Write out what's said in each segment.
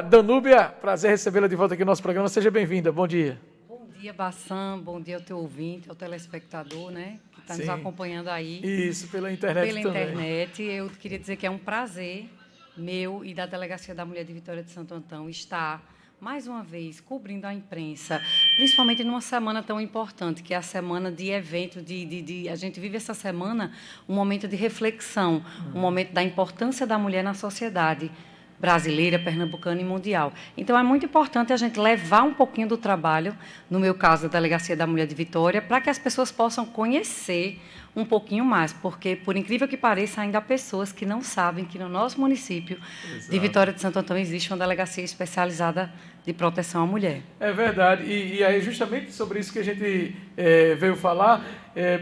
Danúbia, prazer recebê-la de volta aqui no nosso programa. Seja bem-vinda. Bom dia. Bom dia, Bassan. Bom dia ao teu ouvinte, ao telespectador, né? Que está nos acompanhando aí. Isso, pela internet pela também. internet. Eu queria dizer que é um prazer meu e da Delegacia da Mulher de Vitória de Santo Antão estar, mais uma vez, cobrindo a imprensa, principalmente numa semana tão importante, que é a semana de evento, a gente vive essa semana um momento de reflexão, um momento da importância da mulher na sociedade brasileira, pernambucana e mundial. Então, é muito importante a gente levar um pouquinho do trabalho, no meu caso, da Delegacia da Mulher de Vitória, para que as pessoas possam conhecer um pouquinho mais, porque, por incrível que pareça, ainda há pessoas que não sabem que no nosso município de Vitória de Santo Antão existe uma delegacia especializada de proteção à mulher. É verdade, e aí justamente sobre isso que a gente veio falar.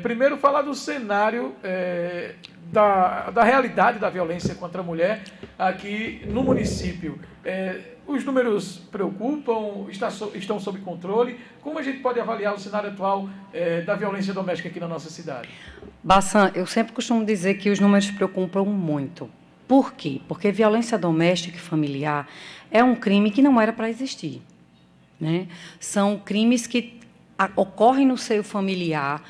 Primeiro, falar do cenário da realidade da violência contra a mulher aqui no município. Os números preocupam, estão sob controle. Como a gente pode avaliar o cenário atual da violência doméstica aqui na nossa cidade? Bassan, eu sempre costumo dizer que os números preocupam muito. Por quê? Porque violência doméstica e familiar é um crime que não era para existir, né? São crimes que ocorrem no seio familiar,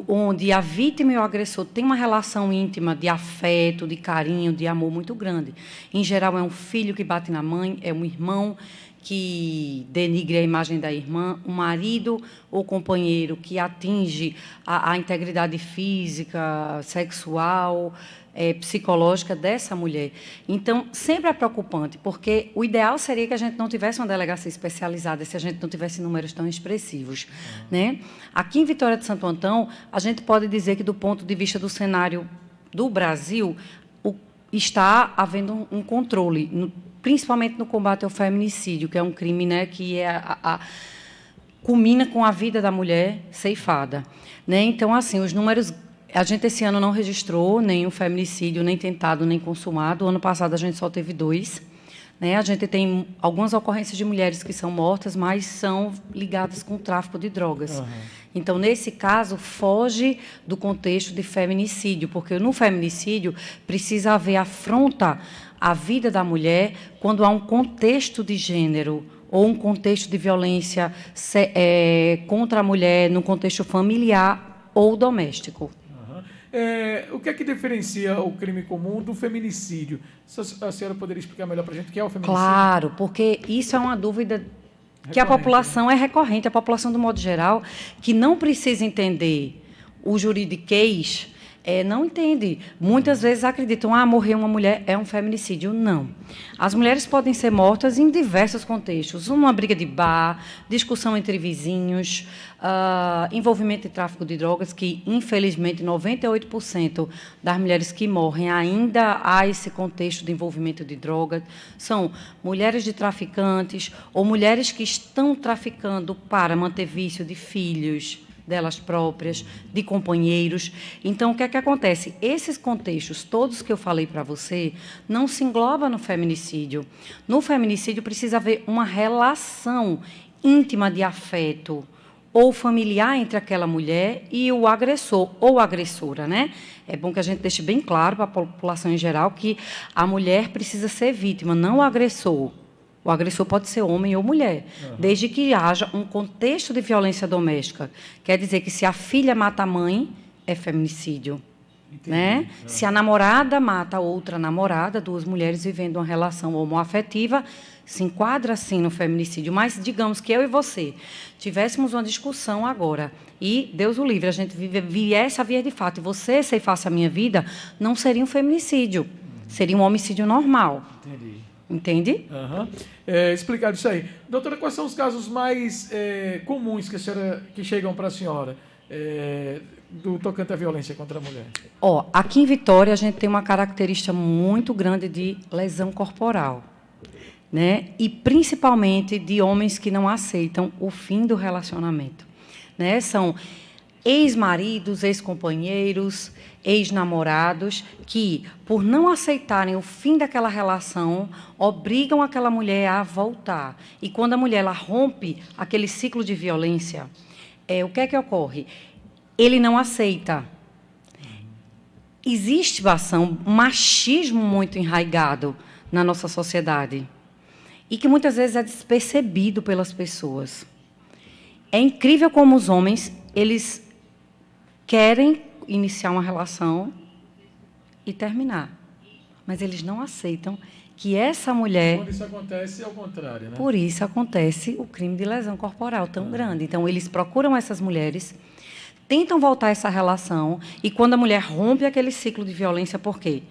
onde a vítima e o agressor têm uma relação íntima de afeto, de carinho, de amor muito grande. Em geral, é um filho que bate na mãe, é um irmão que denigre a imagem da irmã, um marido ou companheiro que atinge a integridade física, sexual, psicológica dessa mulher. Então, sempre é preocupante, porque o ideal seria que a gente não tivesse uma delegacia especializada se a gente não tivesse números tão expressivos, né? Aqui em Vitória de Santo Antão, a gente pode dizer que, do ponto de vista do cenário do Brasil, está havendo um controle, principalmente no combate ao feminicídio, que é um crime, né, que culmina com a vida da mulher ceifada, né? Então, assim, os números, a gente esse ano não registrou nenhum feminicídio, nem tentado, nem consumado. O ano passado a gente só teve 2. Né? A gente tem algumas ocorrências de mulheres que são mortas, mas são ligadas com o tráfico de drogas. Uhum. Então, nesse caso, foge do contexto de feminicídio, porque no feminicídio precisa haver afronta à vida da mulher quando há um contexto de gênero ou um contexto de violência contra a mulher no contexto familiar ou doméstico. O que é que diferencia o crime comum do feminicídio? A senhora poderia explicar melhor para a gente o que é o feminicídio? Claro, porque isso é uma dúvida que a população é recorrente, a população, do modo geral, que não precisa entender o juridiquês, não entende. Muitas vezes acreditam, morreu uma mulher, é um feminicídio. Não. As mulheres podem ser mortas em diversos contextos. Uma briga de bar, discussão entre vizinhos, envolvimento em tráfico de drogas, que, infelizmente, 98% das mulheres que morrem ainda há esse contexto de envolvimento de drogas. São mulheres de traficantes ou mulheres que estão traficando para manter vício de filhos delas próprias, de companheiros. Então, o que é que acontece? Esses contextos todos que eu falei para você não se engloba no feminicídio. No feminicídio precisa haver uma relação íntima de afeto ou familiar entre aquela mulher e o agressor ou agressora, né? É bom que a gente deixe bem claro para a população em geral que a mulher precisa ser vítima, não o agressor. O agressor pode ser homem ou mulher, desde que haja um contexto de violência doméstica. Quer dizer que, se a filha mata a mãe, é feminicídio. Né? Se a namorada mata a outra namorada, 2 mulheres vivendo uma relação homoafetiva, se enquadra, sim, no feminicídio. Mas, digamos que eu e você tivéssemos uma discussão agora e, Deus o livre, a gente viesse a via de fato e você ceifasse a minha vida, não seria um feminicídio, seria um homicídio normal. Entendi. Entende? Explicado isso aí. Doutora, quais são os casos mais comuns que chegam para a senhora do tocante à violência contra a mulher? Aqui em Vitória, a gente tem uma característica muito grande de lesão corporal, né? E, principalmente, de homens que não aceitam o fim do relacionamento. Né? São ex-maridos, ex-companheiros, ex-namorados, que, por não aceitarem o fim daquela relação, obrigam aquela mulher a voltar. E, quando a mulher ela rompe aquele ciclo de violência, o que é que ocorre? Ele não aceita. Existe, Bassan, um machismo muito enraizado na nossa sociedade. e que muitas vezes é despercebido pelas pessoas. É incrível como os homens, eles querem iniciar uma relação e terminar, mas eles não aceitam que essa mulher... Quando isso acontece, é o contrário, né? Por isso acontece o crime de lesão corporal tão grande. Então, eles procuram essas mulheres, tentam voltar essa relação, e quando a mulher rompe aquele ciclo de violência, por quê?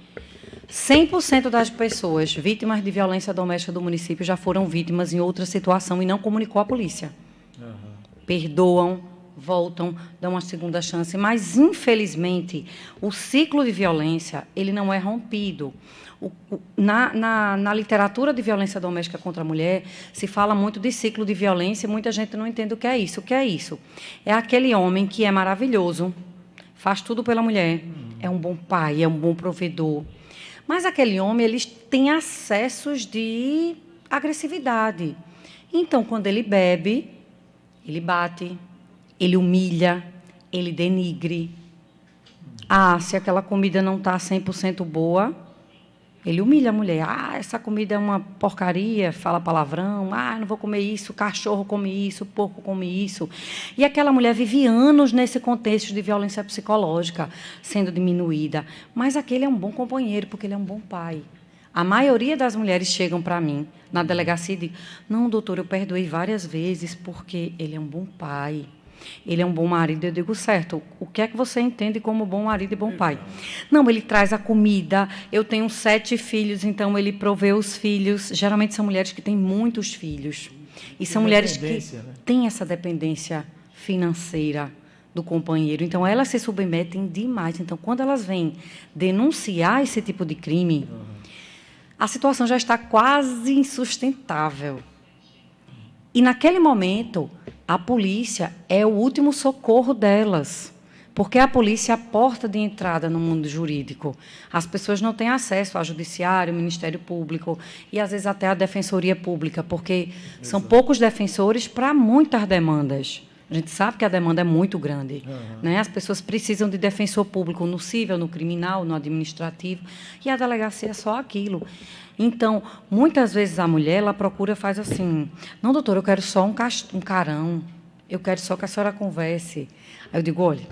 100% das pessoas vítimas de violência doméstica do município já foram vítimas em outra situação e não comunicou à polícia. Perdoam, voltam, dão uma segunda chance, mas, infelizmente, o ciclo de violência ele não é rompido. Na literatura de violência doméstica contra a mulher, se fala muito de ciclo de violência e muita gente não entende o que é isso. O que é isso? É aquele homem que é maravilhoso, faz tudo pela mulher, é um bom pai, é um bom provedor, mas aquele homem ele tem acessos de agressividade. Então, quando ele bebe, ele bate, ele humilha, ele denigre. Se aquela comida não está 100% boa, ele humilha a mulher. Essa comida é uma porcaria, fala palavrão. Não vou comer isso, cachorro come isso, porco come isso. E aquela mulher vive anos nesse contexto de violência psicológica, sendo diminuída. Mas aquele é um bom companheiro, porque ele é um bom pai. A maioria das mulheres chegam para mim, na delegacia, e dizem, não, doutor, eu perdoei várias vezes, porque ele é um bom pai. Ele é um bom marido. Eu digo, certo, o que é que você entende como bom marido e bom pai? Não, ele traz a comida, eu tenho 7 filhos, então ele provê os filhos. Geralmente são mulheres que têm muitos filhos. E são mulheres que têm essa dependência financeira do companheiro. Então, elas se submetem demais. Então, quando elas vêm denunciar esse tipo de crime, a situação já está quase insustentável. E, naquele momento, a polícia é o último socorro delas, porque a polícia é a porta de entrada no mundo jurídico. As pessoas não têm acesso ao judiciário, ao Ministério Público e, às vezes, até à Defensoria Pública, porque são poucos defensores para muitas demandas. A gente sabe que a demanda é muito grande. Né? As pessoas precisam de defensor público no civil, no criminal, no administrativo, e a delegacia é só aquilo. Então, muitas vezes a mulher ela procura, faz assim, não, doutor, eu quero só um carão, eu quero só que a senhora converse. Aí eu digo, olha,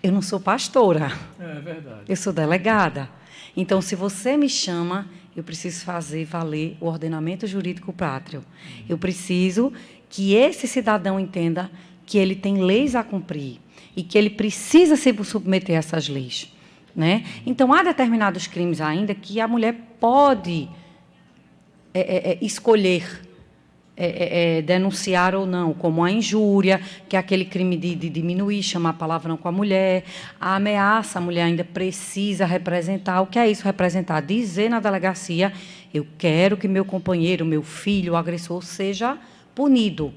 eu não sou pastora, verdade. Eu sou delegada. Então, se você me chama, eu preciso fazer valer o ordenamento jurídico pátrio. Eu preciso que esse cidadão entenda que ele tem leis a cumprir e que ele precisa se submeter a essas leis. Né? Então, há determinados crimes ainda que a mulher pode escolher denunciar ou não, como a injúria, que é aquele crime de diminuir, chamar palavrão com a mulher, a ameaça, a mulher ainda precisa representar. O que é isso, representar? Dizer na delegacia, eu quero que meu companheiro, meu filho, o agressor, seja punido.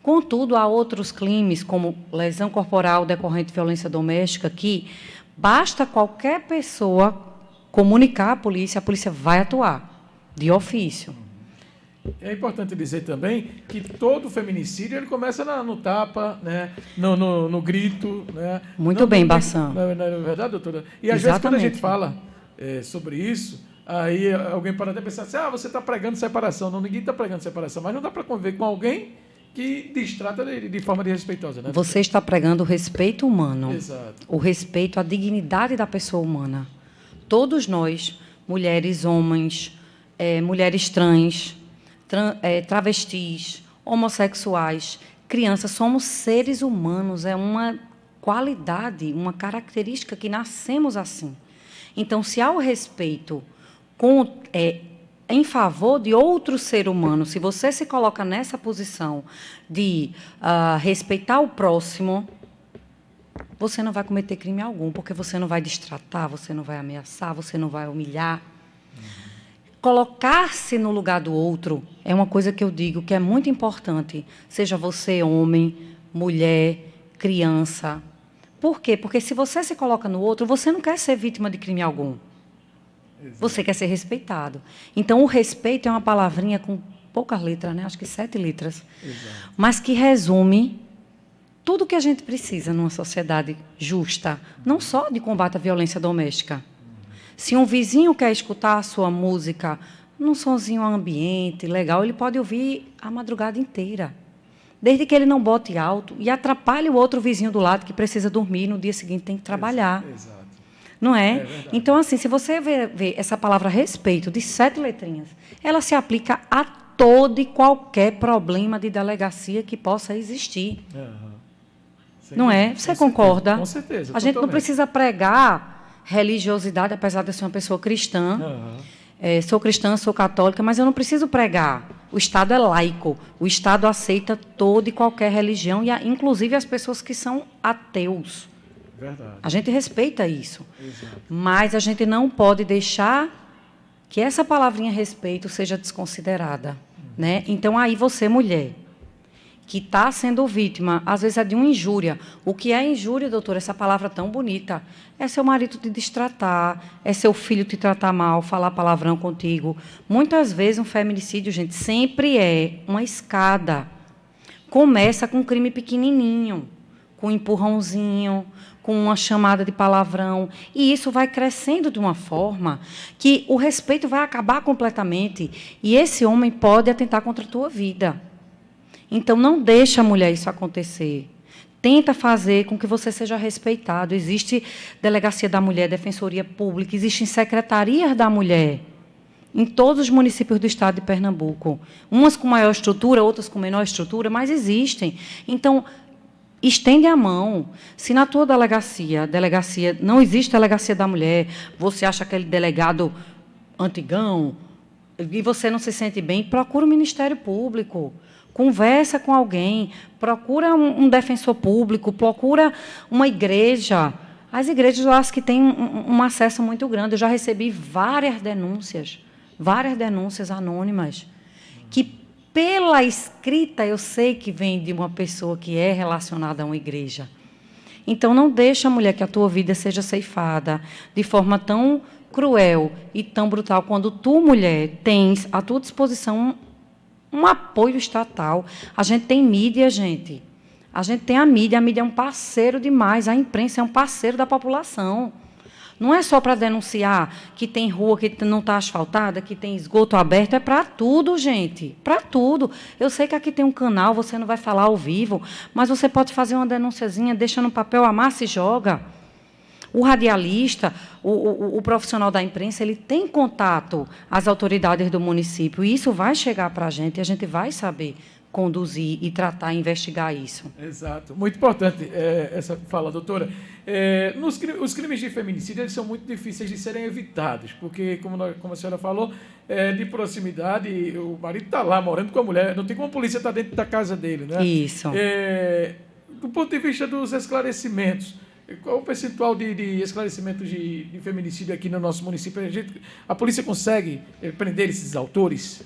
Contudo, há outros crimes, como lesão corporal decorrente de violência doméstica, que basta qualquer pessoa comunicar à polícia, a polícia vai atuar, de ofício. É importante dizer também que todo feminicídio ele começa no tapa, né? no grito. Né? Muito bem, Bassam. Não é verdade, doutora? E, às vezes, quando a gente fala sobre isso, aí alguém para até pensar assim, você está pregando separação. Não, ninguém está pregando separação, mas não dá para conviver com alguém que destrata de forma desrespeitosa. Né? Você está pregando o respeito humano. Exato. O respeito à dignidade da pessoa humana. Todos nós, mulheres, homens, mulheres trans, travestis, homossexuais, crianças, somos seres humanos. É uma qualidade, uma característica que nascemos assim. Então, se há o respeito em favor de outro ser humano, se você se coloca nessa posição de respeitar o próximo, você não vai cometer crime algum, porque você não vai destratar, você não vai ameaçar, você não vai humilhar. Colocar-se no lugar do outro é uma coisa que eu digo que é muito importante, seja você homem, mulher, criança. Por quê? Porque se você se coloca no outro, você não quer ser vítima de crime algum. Exato. Você quer ser respeitado. Então, o respeito é uma palavrinha com poucas letras, né? Acho que 7 letras. Exato. Mas que resume tudo o que a gente precisa numa sociedade justa, não só de combate à violência doméstica. Se um vizinho quer escutar a sua música num sonzinho ambiente, legal, ele pode ouvir a madrugada inteira. Desde que ele não bote alto e atrapalhe o outro vizinho do lado que precisa dormir e no dia seguinte tem que trabalhar. Exato. Não é? Verdade. Então, assim, se você vê essa palavra respeito, de 7 letrinhas, ela se aplica a todo e qualquer problema de delegacia que possa existir. Não é? Você concorda? Com certeza. A gente não precisa pregar religiosidade, apesar de eu ser uma pessoa cristã. Sou cristã, sou católica, mas eu não preciso pregar. O Estado é laico. O Estado aceita toda e qualquer religião, e inclusive as pessoas que são ateus. Verdade. A gente respeita isso. Exato. Mas a gente não pode deixar que essa palavrinha respeito seja desconsiderada. Né? Então, aí você, mulher, que está sendo vítima, às vezes é de uma injúria. O que é injúria, doutora? Essa palavra tão bonita. É seu marido te destratar, é seu filho te tratar mal, falar palavrão contigo. Muitas vezes um feminicídio, gente, sempre é uma escada. Começa com um crime pequenininho, com um empurrãozinho, com uma chamada de palavrão. E isso vai crescendo de uma forma que o respeito vai acabar completamente. E esse homem pode atentar contra a tua vida. Então, não deixa, mulher, isso acontecer. Tenta fazer com que você seja respeitado. Existe Delegacia da Mulher, Defensoria Pública, existem secretarias da mulher em todos os municípios do estado de Pernambuco. Umas com maior estrutura, outras com menor estrutura, mas existem. Então, estende a mão. Se na tua delegacia não existe Delegacia da Mulher, você acha aquele delegado antigão e você não se sente bem, procura o Ministério Público. Conversa com alguém, procura um defensor público, procura uma igreja. As igrejas, eu acho que têm um acesso muito grande. Eu já recebi várias denúncias anônimas, que, pela escrita, eu sei que vem de uma pessoa que é relacionada a uma igreja. Então, não deixa, mulher, que a tua vida seja ceifada de forma tão cruel e tão brutal, quando tu, mulher, tens à tua disposição um apoio estatal. A gente tem mídia, gente. A gente tem a mídia é um parceiro demais, a imprensa é um parceiro da população. Não é só para denunciar que tem rua que não está asfaltada, que tem esgoto aberto, é para tudo, gente, para tudo. Eu sei que aqui tem um canal, você não vai falar ao vivo, mas você pode fazer uma denunciazinha, deixa no papel, amassa e joga. O radialista, o profissional da imprensa, ele tem contato às autoridades do município, e isso vai chegar para a gente vai saber conduzir e tratar, investigar isso. Exato. Muito importante essa fala, doutora. Os crimes de feminicídio, eles são muito difíceis de serem evitados, porque, como a senhora falou, de proximidade, o marido está lá morando com a mulher, não tem como a polícia estar dentro da casa dele, né? Isso. Do ponto de vista dos esclarecimentos, qual o percentual de esclarecimentos de feminicídio aqui no nosso município? A polícia consegue prender esses autores?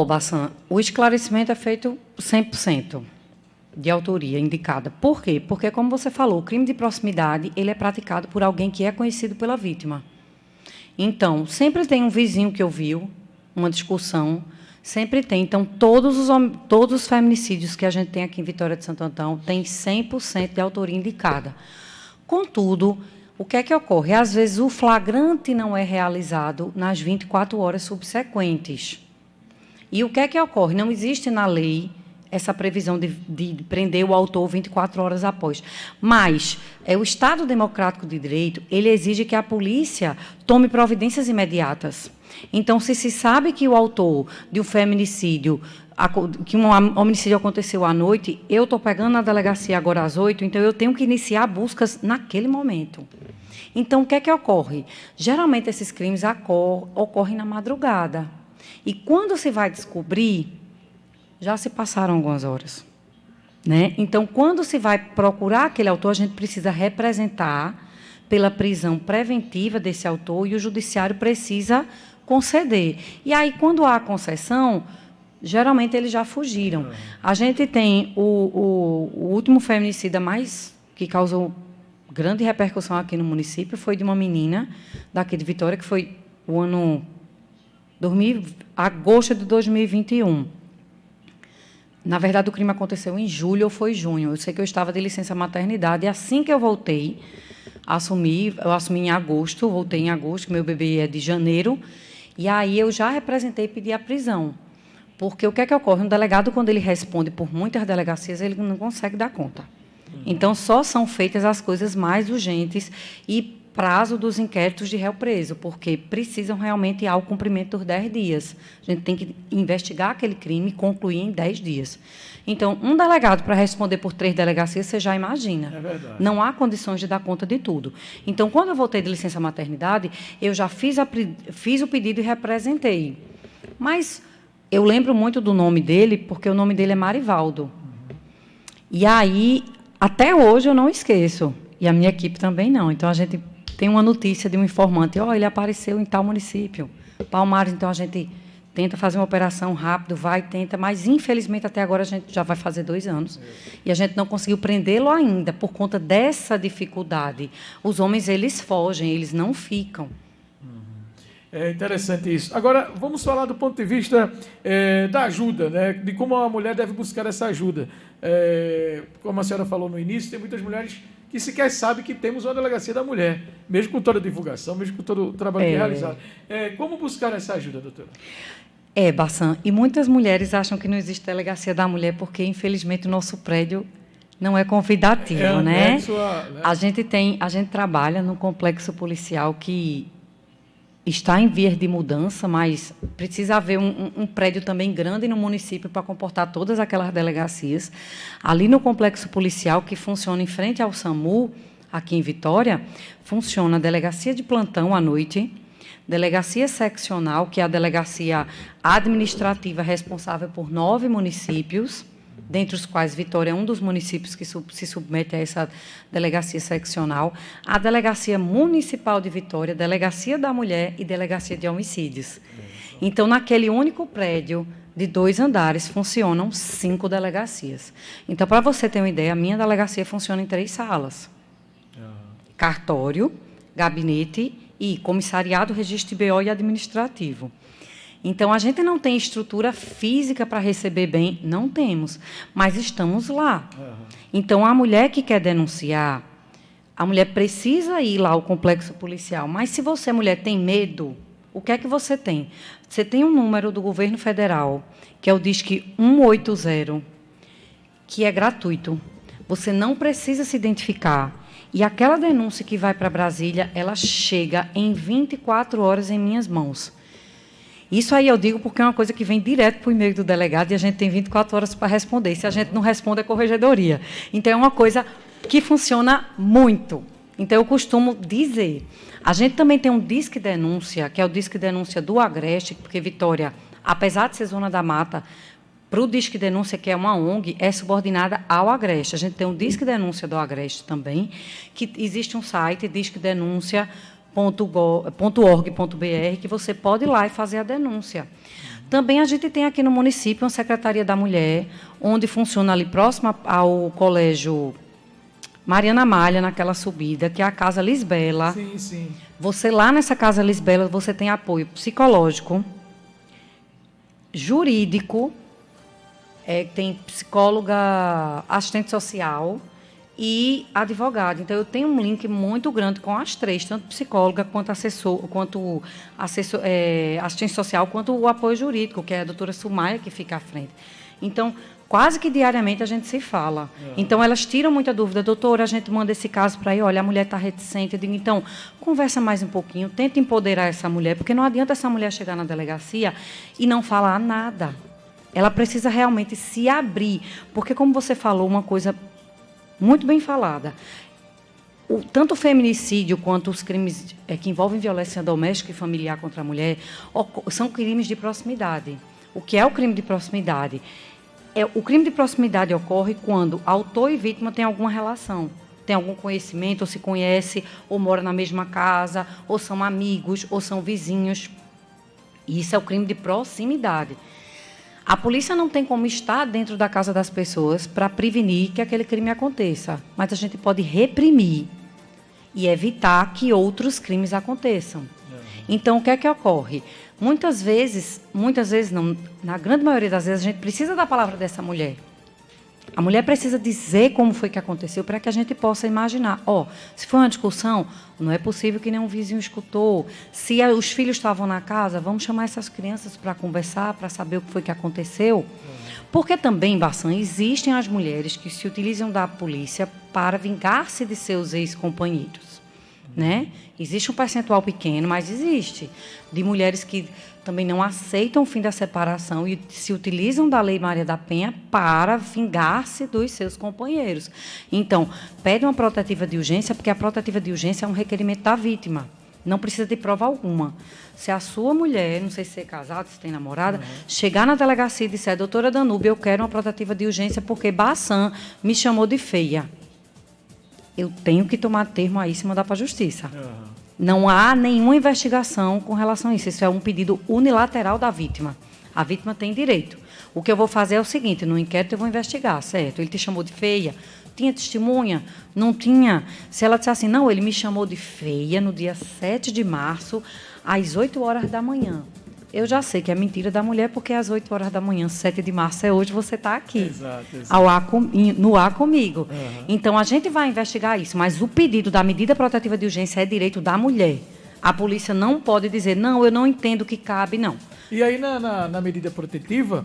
Bassan, o esclarecimento é feito 100% de autoria indicada. Por quê? Porque, como você falou, o crime de proximidade ele é praticado por alguém que é conhecido pela vítima. Então, sempre tem um vizinho que ouviu uma discussão, sempre tem. Então, todos os feminicídios que a gente tem aqui em Vitória de Santo Antão têm 100% de autoria indicada. Contudo, o que é que ocorre? Às vezes, o flagrante não é realizado nas 24 horas subsequentes. E o que é que ocorre? Não existe na lei essa previsão de prender o autor 24 horas após. Mas o Estado Democrático de Direito, ele exige que a polícia tome providências imediatas. Então, se sabe que o autor de um feminicídio, que um homicídio aconteceu à noite, eu estou pegando na delegacia agora às 8, então eu tenho que iniciar buscas naquele momento. Então, o que é que ocorre? Geralmente, esses crimes ocorrem na madrugada. E quando se vai descobrir, já se passaram algumas horas. Né? Então, quando se vai procurar aquele autor, a gente precisa representar pela prisão preventiva desse autor e o judiciário precisa conceder. E aí, quando há a concessão, geralmente eles já fugiram. A gente tem o último feminicida que causou grande repercussão aqui no município, foi de uma menina daqui de Vitória, que foi o ano agosto de 2021. Na verdade, o crime aconteceu em julho ou foi junho. Eu sei que eu estava de licença maternidade, e assim que eu voltei, eu assumi em agosto, voltei em agosto, meu bebê é de janeiro, E aí eu já representei e pedi a prisão. Porque o que é que ocorre? Um delegado, quando ele responde por muitas delegacias, ele não consegue dar conta. Então, só são feitas as coisas mais urgentes e prazo dos inquéritos de réu preso, porque precisam realmente ao cumprimento dos 10 dias. A gente tem que investigar aquele crime e concluir em 10 dias. Então, um delegado para responder por 3 delegacias, você já imagina. É verdade. Não há condições de dar conta de tudo. Então, quando eu voltei de licença maternidade, eu já fiz o pedido e representei. Mas eu lembro muito do nome dele, porque o nome dele é Marivaldo. E aí, até hoje, eu não esqueço. E a minha equipe também não. Então, a gente tem uma notícia de um informante, ele apareceu em tal município. Palmares, então, a gente tenta fazer uma operação rápido, tenta, mas, infelizmente, até agora, a gente já vai fazer 2 anos. E a gente não conseguiu prendê-lo ainda, por conta dessa dificuldade. Os homens, eles fogem, eles não ficam. É interessante isso. Agora, vamos falar do ponto de vista da ajuda, né? De como a mulher deve buscar essa ajuda. Como a senhora falou no início, tem muitas mulheres que sequer sabem que temos uma delegacia da mulher, mesmo com toda a divulgação, mesmo com todo o trabalho que é realizado. Como buscar essa ajuda, doutora? Bassan, e muitas mulheres acham que não existe delegacia da mulher porque, infelizmente, o nosso prédio não é convidativo, né? A gente trabalha num complexo policial que está em vias de mudança, mas precisa haver um prédio também grande no município para comportar todas aquelas delegacias. Ali no complexo policial, que funciona em frente ao SAMU, aqui em Vitória, funciona a delegacia de plantão à noite, delegacia seccional, que é a delegacia administrativa responsável por 9 municípios, dentre os quais Vitória é um dos municípios que se submete a essa delegacia seccional, a Delegacia Municipal de Vitória, Delegacia da Mulher e Delegacia de Homicídios. Então, naquele único prédio de 2 andares, funcionam 5 delegacias. Então, para você ter uma ideia, a minha delegacia funciona em 3 salas. Cartório, gabinete e comissariado, registro de BO e administrativo. Então, a gente não tem estrutura física para receber bem, não temos, mas estamos lá. Então, a mulher que quer denunciar, a mulher precisa ir lá ao complexo policial, mas se você, mulher, tem medo, o que é que você tem? Você tem um número do governo federal, que é o Disque 180, que é gratuito. Você não precisa se identificar. E aquela denúncia que vai para Brasília, ela chega em 24 horas em minhas mãos. Isso aí eu digo porque é uma coisa que vem direto para o e-mail do delegado e a gente tem 24 horas para responder. Se a gente não responde, é corregedoria. Então, é uma coisa que funciona muito. Então, eu costumo dizer. A gente também tem um Disque Denúncia, que é o Disque Denúncia do Agreste, porque Vitória, apesar de ser zona da mata, para o Disque Denúncia, que é uma ONG, é subordinada ao Agreste. A gente tem um Disque Denúncia do Agreste também, que existe um site, disquedenúncia.org.br, que você pode ir lá e fazer a denúncia. Também a gente tem aqui no município uma Secretaria da Mulher, onde funciona ali próximo ao Colégio Mariana Malha, naquela subida, que é a Casa Lisbela. Sim, sim. Você lá nessa Casa Lisbela, você tem apoio psicológico, jurídico, tem psicóloga, assistente social e advogado. Então, eu tenho um link muito grande com as 3, tanto psicóloga, quanto assistente social, quanto o apoio jurídico, que é a doutora Sumaia, que fica à frente. Então, quase que diariamente a gente se fala. Então, elas tiram muita dúvida. Doutora, a gente manda esse caso para aí, olha, a mulher está reticente. Eu digo, então, conversa mais um pouquinho, tenta empoderar essa mulher, porque não adianta essa mulher chegar na delegacia e não falar nada. Ela precisa realmente se abrir, porque, como você falou, uma coisa muito bem falada, tanto o feminicídio quanto os crimes que envolvem violência doméstica e familiar contra a mulher são crimes de proximidade. O que é o crime de proximidade? O crime de proximidade ocorre quando autor e vítima têm alguma relação, tem algum conhecimento, ou se conhece, ou mora na mesma casa, ou são amigos, ou são vizinhos. E isso é o crime de proximidade. A polícia não tem como estar dentro da casa das pessoas para prevenir que aquele crime aconteça, mas a gente pode reprimir e evitar que outros crimes aconteçam. Então, o que é que ocorre? Muitas vezes não, na grande maioria das vezes, a gente precisa da palavra dessa mulher. A mulher precisa dizer como foi que aconteceu para que a gente possa imaginar. Se foi uma discussão, não é possível que nenhum vizinho escutou. Se os filhos estavam na casa, vamos chamar essas crianças para conversar, para saber o que foi que aconteceu. Porque também, Bassan, existem as mulheres que se utilizam da polícia para vingar-se de seus ex-companheiros. Né? Existe um percentual pequeno, mas existe, de mulheres que também não aceitam o fim da separação e se utilizam da Lei Maria da Penha para vingar-se dos seus companheiros. Então, pede uma protetiva de urgência, porque a protetiva de urgência é um requerimento da vítima. Não precisa de prova alguma. Se a sua mulher, não sei se é casada, se tem namorada, chegar na delegacia e disser, doutora Danúbia, eu quero uma protetiva de urgência porque Bassan me chamou de feia. Eu tenho que tomar termo aí e mandar para a justiça. Não há nenhuma investigação com relação a isso. Isso é um pedido unilateral da vítima. A vítima tem direito. O que eu vou fazer é o seguinte, no inquérito eu vou investigar, certo? Ele te chamou de feia? Tinha testemunha? Não tinha? Se ela disser assim, não, ele me chamou de feia no dia 7 de março, às 8 horas da manhã. Eu já sei que é mentira da mulher, porque às 8 horas da manhã, 7 de março é hoje, você está aqui. Exato. No ar comigo. Então, a gente vai investigar isso, mas o pedido da medida protetiva de urgência é direito da mulher. A polícia não pode dizer, não, eu não entendo que cabe, não. E aí, na medida protetiva,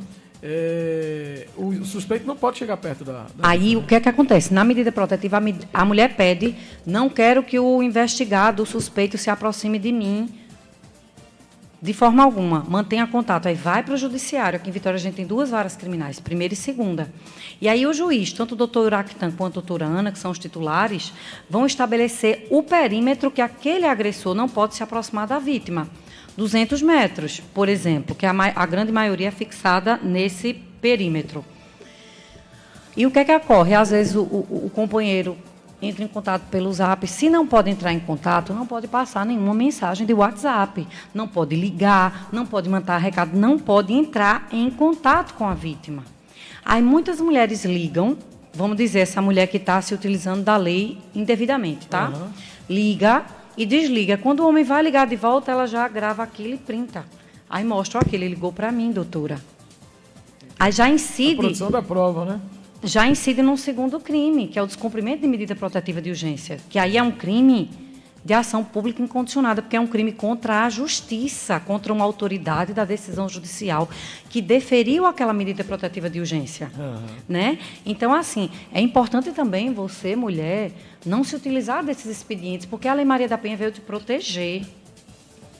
o suspeito não pode chegar perto da Aí, o que é que acontece? Na medida protetiva, a mulher pede, não quero que o investigado, o suspeito, se aproxime de mim, de forma alguma, mantenha contato. Aí vai para o judiciário. Aqui em Vitória a gente tem 2 varas criminais, primeira e segunda. E aí o juiz, tanto o doutor Uractan quanto a doutora Ana, que são os titulares, vão estabelecer o perímetro que aquele agressor não pode se aproximar da vítima. 200 metros, por exemplo, que a grande maioria é fixada nesse perímetro. E o que é que ocorre? Às vezes o companheiro entra em contato pelo Zap. Se não pode entrar em contato, não pode passar nenhuma mensagem de WhatsApp, não pode ligar, não pode mandar recado, não pode entrar em contato com a vítima. Aí muitas mulheres ligam, vamos dizer, essa mulher que está se utilizando da lei indevidamente, tá? Liga e desliga. Quando o homem vai ligar de volta, ela já grava aquilo e printa. Aí mostra, ele ligou para mim, doutora. Aí já incide... A produção da prova, né? Já incide num segundo crime, que é o descumprimento de medida protetiva de urgência, que aí é um crime de ação pública incondicionada, porque é um crime contra a justiça, contra uma autoridade da decisão judicial que deferiu aquela medida protetiva de urgência. Né? Então, assim, é importante também você, mulher, não se utilizar desses expedientes, porque a Lei Maria da Penha veio te proteger,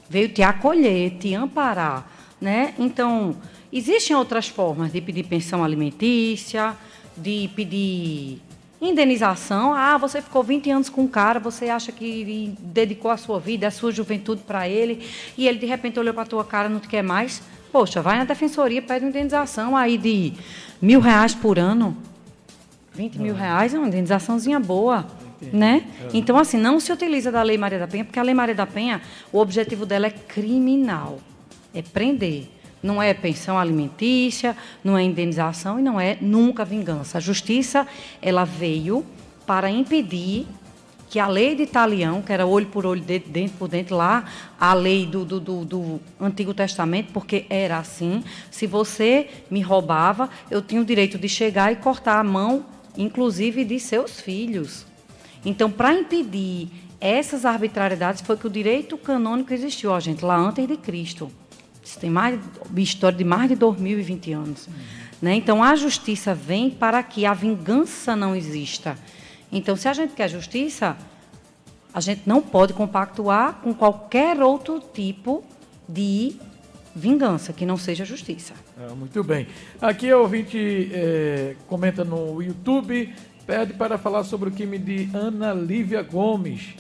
veio te acolher, te amparar. Né? Então, existem outras formas de pedir pensão alimentícia, de pedir indenização. Você ficou 20 anos com o cara, você acha que dedicou a sua vida, a sua juventude para ele, e ele, de repente, olhou para a tua cara e não te quer mais. Poxa, vai na defensoria, pede uma indenização aí de R$1.000 por ano. 20 mil reais é uma indenizaçãozinha boa. Né? Então, assim, não se utiliza da Lei Maria da Penha, porque a Lei Maria da Penha, o objetivo dela é criminal, é prender. Não é pensão alimentícia, não é indenização e não é nunca vingança. A justiça, ela veio para impedir que a lei de Talião, que era olho por olho, dente por dente, lá, a lei do Antigo Testamento, porque era assim, se você me roubava, eu tinha o direito de chegar e cortar a mão, inclusive de seus filhos. Então, para impedir essas arbitrariedades, foi que o direito canônico existiu, gente, lá antes de Cristo. Isso tem história de mais de 2020 anos. Né? Então, a justiça vem para que a vingança não exista. Então, se a gente quer justiça, a gente não pode compactuar com qualquer outro tipo de vingança, que não seja justiça. Muito bem. Aqui o ouvinte comenta no YouTube, pede para falar sobre o crime de Ana Lívia Gomes.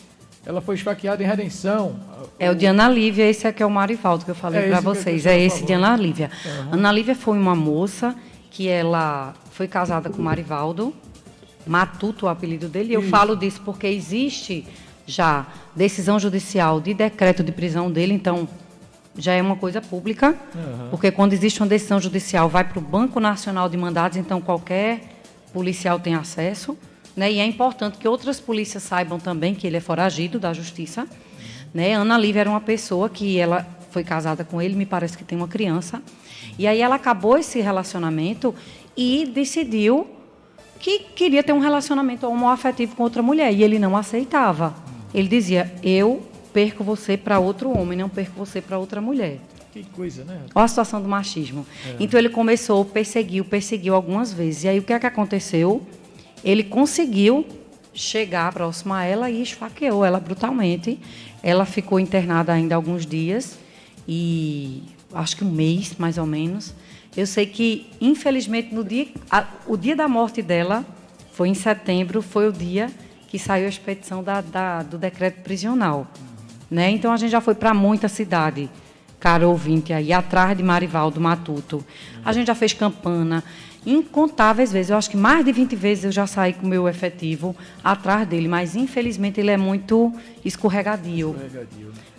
Ela foi esfaqueada em Redenção. É o de Ana Lívia, esse aqui é o Marivaldo que eu falei para vocês. É esse de Ana Lívia. Ana Lívia foi uma moça que ela foi casada com Marivaldo, Matuto, o apelido dele. Eu falo disso porque existe já decisão judicial de decreto de prisão dele, então já é uma coisa pública, porque quando existe uma decisão judicial vai para o Banco Nacional de Mandados, então qualquer policial tem acesso. Né? E é importante que outras polícias saibam também que ele é foragido da justiça. Né? Ana Lívia era uma pessoa que ela foi casada com ele, me parece que tem uma criança. E aí ela acabou esse relacionamento e decidiu que queria ter um relacionamento homoafetivo com outra mulher, e ele não aceitava. Ele dizia, eu perco você para outro homem, não perco você para outra mulher. Que coisa, né? Olha a situação do machismo. Então, ele começou, perseguiu algumas vezes. E aí, o que é que aconteceu? Ele conseguiu chegar próximo a ela e esfaqueou ela brutalmente. Ela ficou internada ainda alguns dias, e acho que um mês, mais ou menos. Eu sei que, infelizmente, o dia da morte dela, foi em setembro, foi o dia que saiu a expedição do decreto prisional. Né? Então, a gente já foi para muita cidade, caro ouvinte, aí atrás de Marivaldo Matuto. A gente já fez campana incontáveis vezes. Eu acho que mais de 20 vezes eu já saí com o meu efetivo atrás dele, mas, infelizmente, ele é muito escorregadio.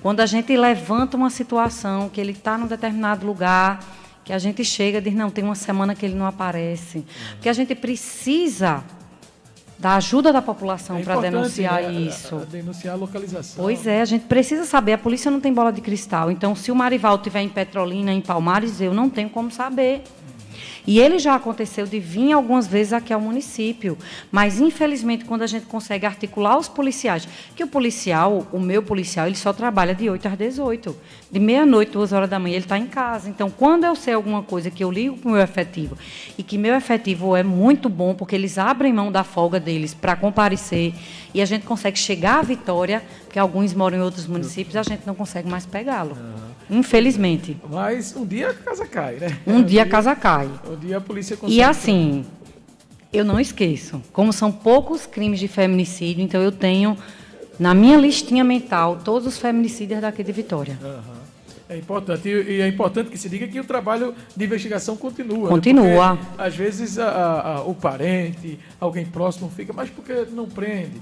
Quando a gente levanta uma situação, que ele está num determinado lugar, que a gente chega e diz, não, tem uma semana que ele não aparece. Porque a gente precisa da ajuda da população para denunciar, né? Isso. Denunciar a localização. Pois é, a gente precisa saber. A polícia não tem bola de cristal. Então, se o Marivaldo estiver em Petrolina, em Palmares, eu não tenho como saber. E ele já aconteceu de vir algumas vezes aqui ao município. Mas, infelizmente, quando a gente consegue articular os policiais, que o meu policial, ele só trabalha de 8 às 18. De meia-noite, 2 horas da manhã, ele está em casa. Então, quando eu sei alguma coisa que eu ligo para o meu efetivo, e que meu efetivo é muito bom, porque eles abrem mão da folga deles para comparecer, e a gente consegue chegar à vitória, porque alguns moram em outros municípios, a gente não consegue mais pegá-lo. Infelizmente. Mas um dia a casa cai, né? Um dia a casa cai. Um dia a polícia consegue. E assim, eu não esqueço, como são poucos crimes de feminicídio, então eu tenho na minha listinha mental todos os feminicídios daqui de Vitória. É importante, e é importante que se diga que o trabalho de investigação continua. Continua. Né? Porque, às vezes, o parente, alguém próximo fica, mas porque não prende?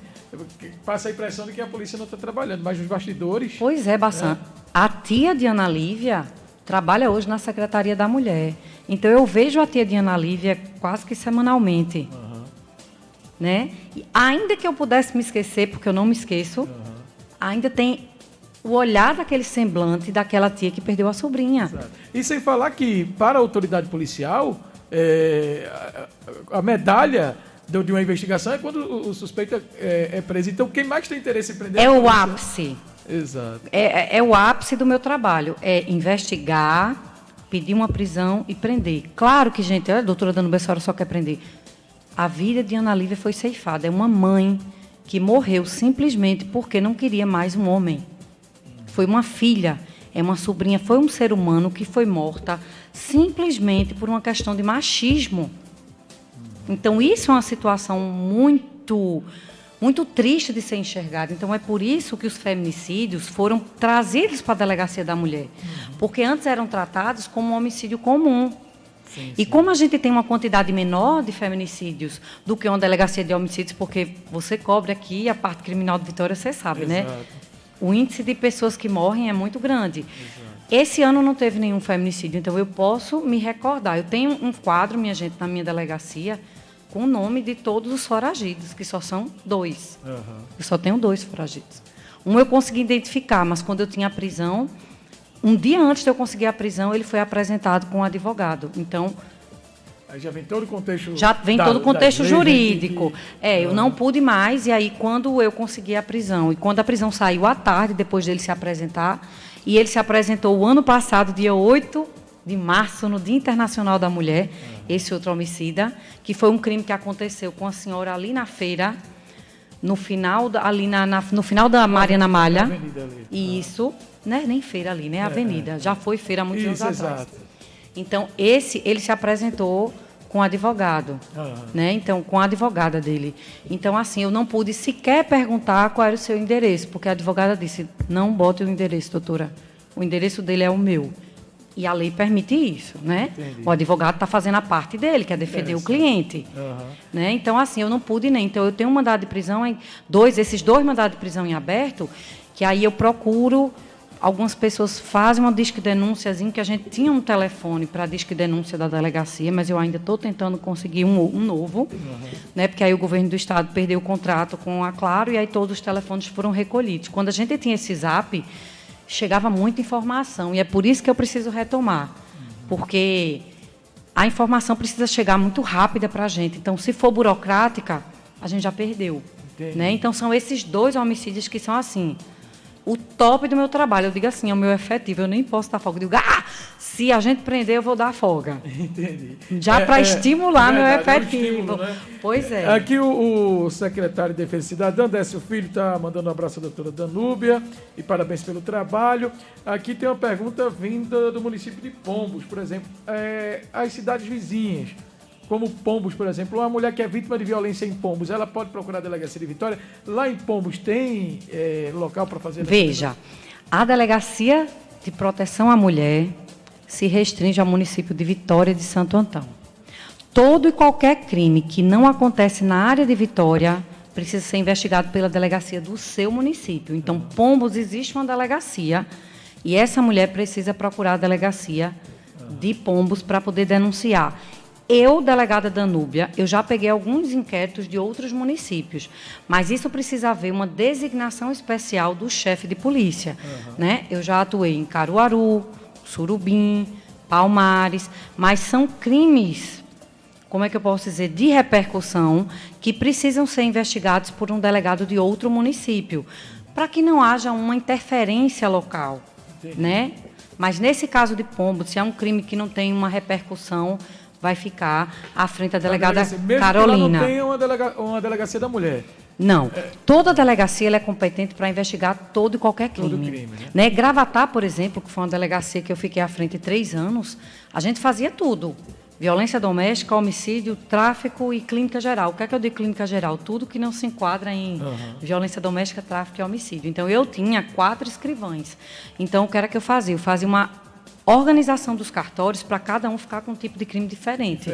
Passa a impressão de que a polícia não está trabalhando, mas os bastidores... Pois é, Bassan. A tia de Ana Lívia trabalha hoje na Secretaria da Mulher. Então, eu vejo a tia de Ana Lívia quase que semanalmente. Né? E ainda que eu pudesse me esquecer, porque eu não me esqueço, ainda tem o olhar daquele semblante daquela tia que perdeu a sobrinha. Exato. E sem falar que, para a autoridade policial, a medalha de uma investigação é quando o suspeito é preso. Então, quem mais tem interesse em prender... É o ápice. Exato. É o ápice do meu trabalho. É investigar, pedir uma prisão e prender. Claro que, gente, a doutora Dano Bessora só quer prender. A vida de Ana Lívia foi ceifada. É uma mãe que morreu simplesmente porque não queria mais um homem. Foi uma filha, é uma sobrinha, foi um ser humano que foi morta simplesmente por uma questão de machismo. Então, isso é uma situação muito, muito triste de ser enxergada. Então, é por isso que os feminicídios foram trazidos para a Delegacia da Mulher. Porque antes eram tratados como um homicídio comum. Sim. E como a gente tem uma quantidade menor de feminicídios do que uma delegacia de homicídios, porque você cobre aqui a parte criminal de Vitória, você sabe, né? O índice de pessoas que morrem é muito grande. Esse ano não teve nenhum feminicídio, então eu posso me recordar. Eu tenho um quadro, minha gente, na minha delegacia, com o nome de todos os foragidos, que só são 2. Eu só tenho 2 foragidos. Um eu consegui identificar, mas quando eu tinha a prisão, um dia antes de eu conseguir a prisão, ele foi apresentado com um advogado. Então, aí já vem todo o contexto... Já vem todo o contexto jurídico. Eu não pude mais, e aí quando eu consegui a prisão, e quando a prisão saiu à tarde, depois dele se apresentar, e ele se apresentou o ano passado, dia 8 de março, no Dia Internacional da Mulher, esse outro homicida, que foi um crime que aconteceu com a senhora ali na feira, no final no final da Mariana Malha. Isso, né? Nem feira ali, né? Avenida. Já foi feira há muitos anos atrás. Então, ele se apresentou com o advogado, né? Então, com a advogada dele. Então, assim, eu não pude sequer perguntar qual era o seu endereço, porque a advogada disse, não bote o endereço, doutora. O endereço dele é o meu. E a lei permite isso, né? Entendi. O advogado está fazendo a parte dele, que é defender o cliente. Né? Então, assim, eu não pude nem. Então, eu tenho um mandado de prisão, esses 2 mandados de prisão em aberto, que aí eu procuro... Algumas pessoas fazem uma disque-denúnciazinha, que a gente tinha um telefone para a disque-denúncia da delegacia, mas eu ainda estou tentando conseguir um novo, né? Porque aí o governo do estado perdeu o contrato com a Claro e aí todos os telefones foram recolhidos. Quando a gente tinha esse zap, chegava muita informação, e é por isso que eu preciso retomar, porque a informação precisa chegar muito rápida para a gente. Então, se for burocrática, a gente já perdeu. Né? Então, são esses 2 homicídios que são assim. O top do meu trabalho, eu digo assim, é o meu efetivo, eu nem posso dar folga. Eu digo, se a gente prender, eu vou dar folga. Entendi. Já para estimular meu efetivo. Estímulo, né? Pois é. Aqui o secretário de Defesa Cidadã, Décio Filho, está mandando um abraço à doutora Danúbia e parabéns pelo trabalho. Aqui tem uma pergunta vinda do município de Pombos, por exemplo, as cidades vizinhas, como Pombos, por exemplo, uma mulher que é vítima de violência em Pombos, ela pode procurar a delegacia de Vitória. Lá em Pombos tem local para fazer... Veja, a delegacia de proteção à mulher se restringe ao município de Vitória de Santo Antão. Todo e qualquer crime que não acontece na área de Vitória precisa ser investigado pela delegacia do seu município. Então, Pombos, existe uma delegacia e essa mulher precisa procurar a delegacia de Pombos para poder denunciar. Eu, delegada Danúbia, eu já peguei alguns inquéritos de outros municípios, mas isso precisa haver uma designação especial do chefe de polícia. Né? Eu já atuei em Caruaru, Surubim, Palmares, mas são crimes, como é que eu posso dizer, de repercussão, que precisam ser investigados por um delegado de outro município, para que não haja uma interferência local. Né? Mas, nesse caso de Pombos, se é um crime que não tem uma repercussão, vai ficar à frente da delegada Carolina. Mesmo que ela não tenha uma delegacia da mulher. Não. Toda delegacia ela é competente para investigar todo e qualquer crime. Todo crime, né? Gravatar, por exemplo, que foi uma delegacia que eu fiquei à frente 3 anos, a gente fazia tudo. Violência doméstica, homicídio, tráfico e clínica geral. O que é que eu digo clínica geral? Tudo que não se enquadra em violência doméstica, tráfico e homicídio. Então, eu tinha 4 escrivães. Então, o que era que eu fazia? Eu fazia uma organização dos cartórios para cada um ficar com um tipo de crime diferente.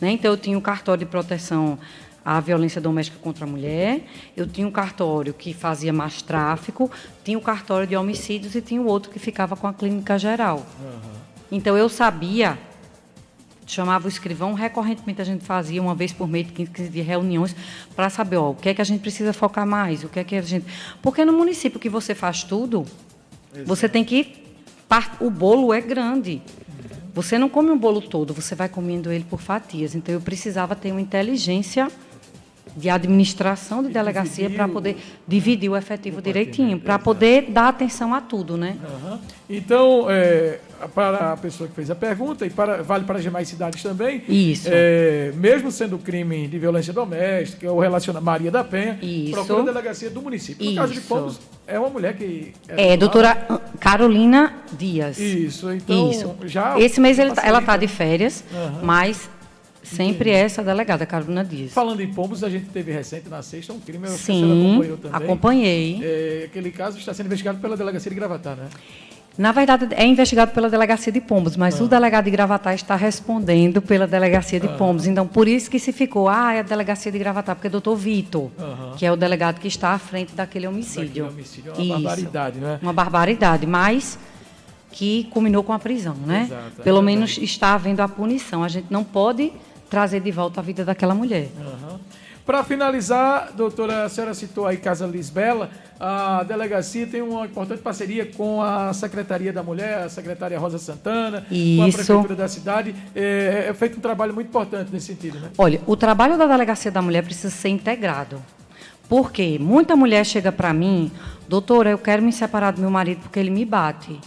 Né? Então, eu tinha o cartório de proteção à violência doméstica contra a mulher, eu tinha um cartório que fazia mais tráfico, tinha o cartório de homicídios e tinha o outro que ficava com a clínica geral. Então, eu sabia, chamava o escrivão, recorrentemente a gente fazia uma vez por mês, 15 de reuniões, para saber o que é que a gente precisa focar mais, o que é que a gente... Porque no município que você faz tudo, você tem que... O bolo é grande. Você não come um bolo todo, você vai comendo ele por fatias. Então, eu precisava ter uma inteligência de administração de delegacia para poder dividir o efetivo direitinho, para poder dar atenção a tudo, né? Então, para a pessoa que fez a pergunta, e vale para as demais cidades também, isso. Mesmo sendo crime de violência doméstica ou relacionado a Maria da Penha, isso. procura a delegacia do município. No caso de Pombos, é uma mulher que... doutora Carolina Dias. Isso, então... Isso. Já esse mês ela está de férias, mas... Sempre essa delegada, Carolina Dias. Falando em Pombos, a gente teve recente, na sexta, um crime, Sim, que a senhora acompanhou também. Acompanhei. Aquele caso está sendo investigado pela delegacia de Gravatá, né? Na verdade, é investigado pela delegacia de Pombos, mas o delegado de Gravatá está respondendo pela delegacia de Pombos. Então, por isso que se ficou, é a delegacia de Gravatá, porque é o doutor Vitor, que é o delegado que está à frente daquele homicídio. É uma barbaridade, não é? Uma barbaridade, mas que culminou com a prisão, né? Exato, Pelo menos está havendo a punição. A gente não pode trazer de volta a vida daquela mulher. Para finalizar, doutora, a senhora citou aí Casa Lisbela, a delegacia tem uma importante parceria com a Secretaria da Mulher, a secretária Rosa Santana, com a Prefeitura da cidade. É feito um trabalho muito importante nesse sentido, né? Olha, o trabalho da Delegacia da Mulher precisa ser integrado. Porque muita mulher chega para mim, doutora, eu quero me separar do meu marido porque ele me bate.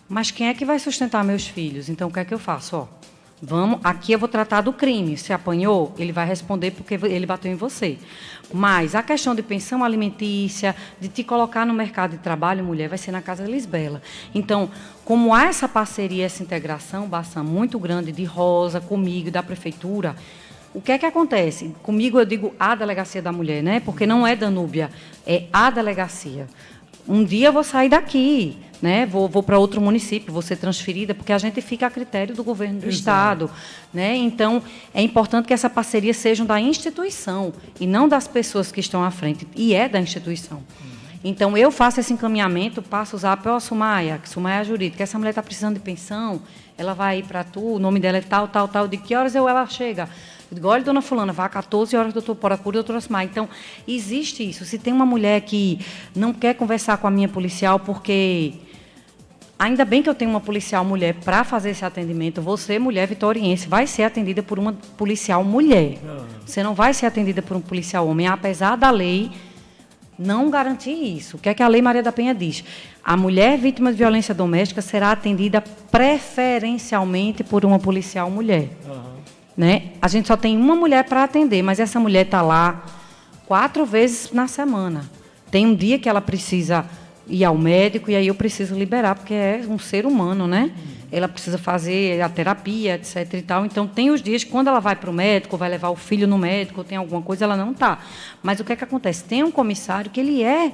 Mas quem é que vai sustentar meus filhos? Então, o que é que eu faço? Aqui eu vou tratar do crime. Se apanhou, ele vai responder porque ele bateu em você. Mas a questão de pensão alimentícia, de te colocar no mercado de trabalho, mulher, vai ser na Casa Lisbela. Então, como há essa parceria, essa integração, Bassam, muito grande de Rosa, comigo e da Prefeitura, o que é que acontece? Comigo eu digo a Delegacia da Mulher, né? Porque não é Danúbia, é a delegacia. Um dia eu vou sair daqui, né? Vou para outro município, vou ser transferida, porque a gente fica a critério do governo do Estado. Né? Então, é importante que essa parceria seja da instituição e não das pessoas que estão à frente, e é da instituição. Então, eu faço esse encaminhamento, passo o zap, Sumaia, que Sumaia é jurídica, essa mulher está precisando de pensão, ela vai ir para tu, o nome dela é tal, tal, tal, de que horas ela chega? Eu digo, olha, dona fulana, vai a 14 horas, doutor Poracura, doutora Sumaia. Então, existe isso. Se tem uma mulher que não quer conversar com a minha policial porque Ainda bem que eu tenho uma policial mulher para fazer esse atendimento. Você, mulher vitoriense, vai ser atendida por uma policial mulher. Você não vai ser atendida por um policial homem, apesar da lei não garantir isso. O que é que a Lei Maria da Penha diz? A mulher vítima de violência doméstica será atendida preferencialmente por uma policial mulher. Né? A gente só tem uma mulher para atender, mas essa mulher está lá 4 vezes na semana. Tem um dia que ela precisa ir ao médico e aí eu preciso liberar, porque é um ser humano, né? Ela precisa fazer a terapia, etc. e tal. Então, tem os dias que, quando ela vai para o médico, vai levar o filho no médico, ou tem alguma coisa, ela não está. Mas o que é que acontece? Tem um comissário que ele é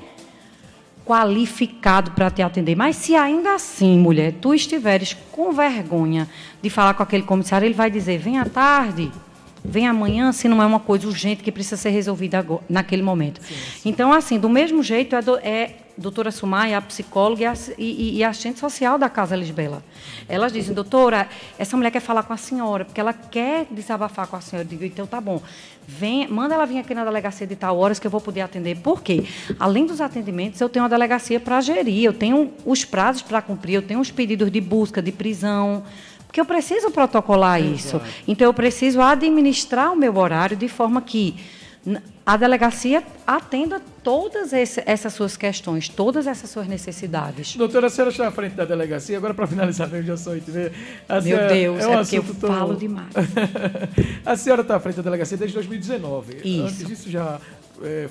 qualificado para te atender. Mas, se ainda assim, mulher, tu estiveres com vergonha de falar com aquele comissário, ele vai dizer, vem à tarde, vem amanhã, se não é uma coisa urgente que precisa ser resolvida agora, naquele momento. Sim. Então, assim, do mesmo jeito, doutora Sumaia, a psicóloga e a assistente social da Casa Lisbela. Elas dizem, doutora, essa mulher quer falar com a senhora, porque ela quer desabafar com a senhora. Eu digo, então tá bom, manda ela vir aqui na delegacia de tal horas que eu vou poder atender. Por quê? Além dos atendimentos, eu tenho uma delegacia para gerir, eu tenho os prazos para cumprir, eu tenho os pedidos de busca, de prisão, porque eu preciso protocolar isso. Então, eu preciso administrar o meu horário de forma que a delegacia atenda todas essas suas questões, todas essas suas necessidades. Doutora, a senhora está à frente da delegacia, agora para finalizar, eu já sou 8h30. Meu Deus, é porque eu falo demais. A senhora está à frente da delegacia desde 2019. Isso. Antes disso já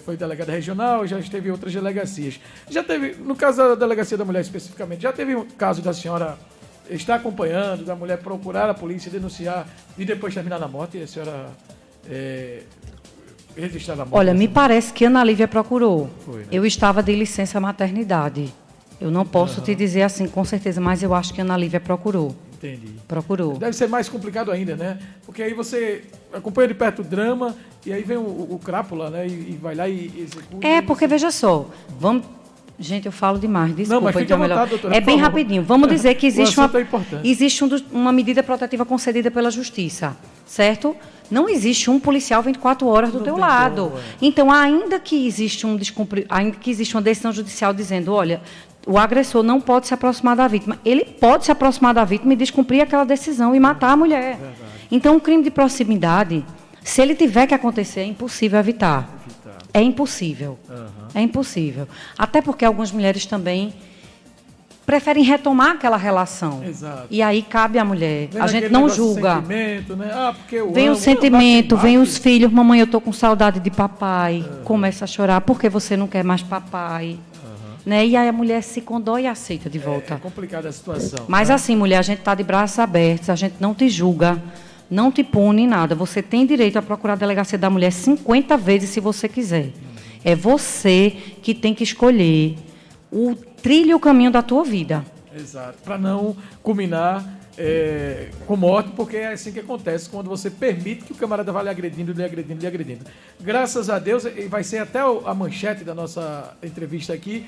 foi delegada regional, já esteve em outras delegacias. Já teve, no caso da Delegacia da Mulher especificamente, já teve um caso da senhora estar acompanhando, da mulher procurar a polícia, denunciar e depois terminar na morte, e a senhora registrar a morte? Olha, me parece que Ana Lívia procurou. Foi, né? Eu estava de licença maternidade. Eu não posso te dizer assim com certeza, mas eu acho que Ana Lívia procurou. Entendi. Procurou. Deve ser mais complicado ainda, né? Porque aí você acompanha de perto o drama e aí vem o crápula, né? E vai lá e executa. Porque veja só, Gente, eu falo demais, desculpa. Não, mas fique à vontade, doutora, é bem rapidinho. Vamos dizer que existe uma medida protetiva concedida pela Justiça, certo? Não existe um policial 24 horas do teu lado. Então, ainda que existe uma decisão judicial dizendo, olha, o agressor não pode se aproximar da vítima. Ele pode se aproximar da vítima e descumprir aquela decisão e matar a mulher. Então, um crime de proximidade, se ele tiver que acontecer, é impossível evitar. É impossível. É impossível. Até porque algumas mulheres também preferem retomar aquela relação. Exato. E aí cabe à mulher. A gente não julga. Sentimento, né? Porque eu vem amo, o sentimento, vem os filhos. Mamãe, eu estou com saudade de papai. Começa a chorar. Porque você não quer mais papai? Né? E aí a mulher se condói e aceita de volta. É complicada a situação. Mas assim, mulher, a gente está de braços abertos. A gente não te julga. Não te pune nada. Você tem direito a procurar a delegacia da mulher 50 vezes se você quiser. É você que tem que escolher o trilho e o caminho da tua vida. Exato. Para não culminar com morte, porque é assim que acontece quando você permite que o camarada vá lhe agredindo, lhe agredindo, lhe agredindo. Graças a Deus, e vai ser até a manchete da nossa entrevista aqui,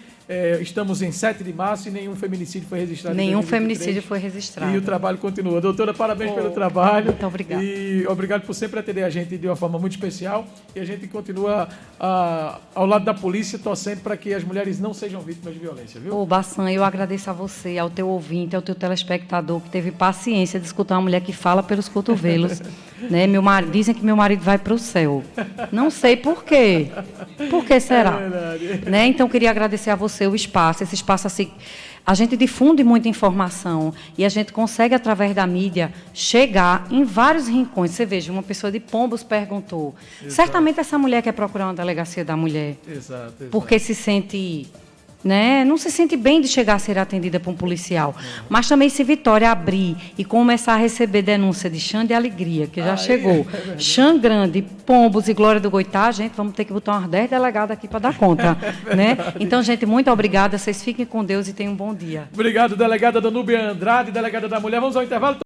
estamos em 7 de março e nenhum feminicídio foi registrado. Nenhum feminicídio foi registrado. E o trabalho continua. Doutora, parabéns pelo trabalho. Muito obrigada. E obrigado por sempre atender a gente de uma forma muito especial. E a gente continua ao lado da polícia, torcendo para que as mulheres não sejam vítimas de violência, viu? Bassan, eu agradeço a você, ao teu ouvinte, ao teu telespectador, que teve paciência de escutar uma mulher que fala pelos cotovelos. Né? Dizem que meu marido vai para o céu. Não sei por quê. Por que será? Né? Então, queria agradecer a você o espaço. Esse espaço, assim, a gente difunde muita informação e a gente consegue, através da mídia, chegar em vários rincões. Você veja, uma pessoa de Pombos perguntou. Exato. Certamente essa mulher quer procurar uma delegacia da mulher. Exato. Porque se sente... Né? Não se sente bem de chegar a ser atendida por um policial. Mas também, se Vitória abrir e começar a receber denúncia de Xande e Alegria, que já chegou, Xan Grande, Pombos e Glória do Goitá, gente, vamos ter que botar umas 10 delegadas aqui para dar conta. Né? Então, gente, muito obrigada. Vocês fiquem com Deus e tenham um bom dia. Obrigado, delegada Danúbia Andrade, delegada da Mulher. Vamos ao intervalo.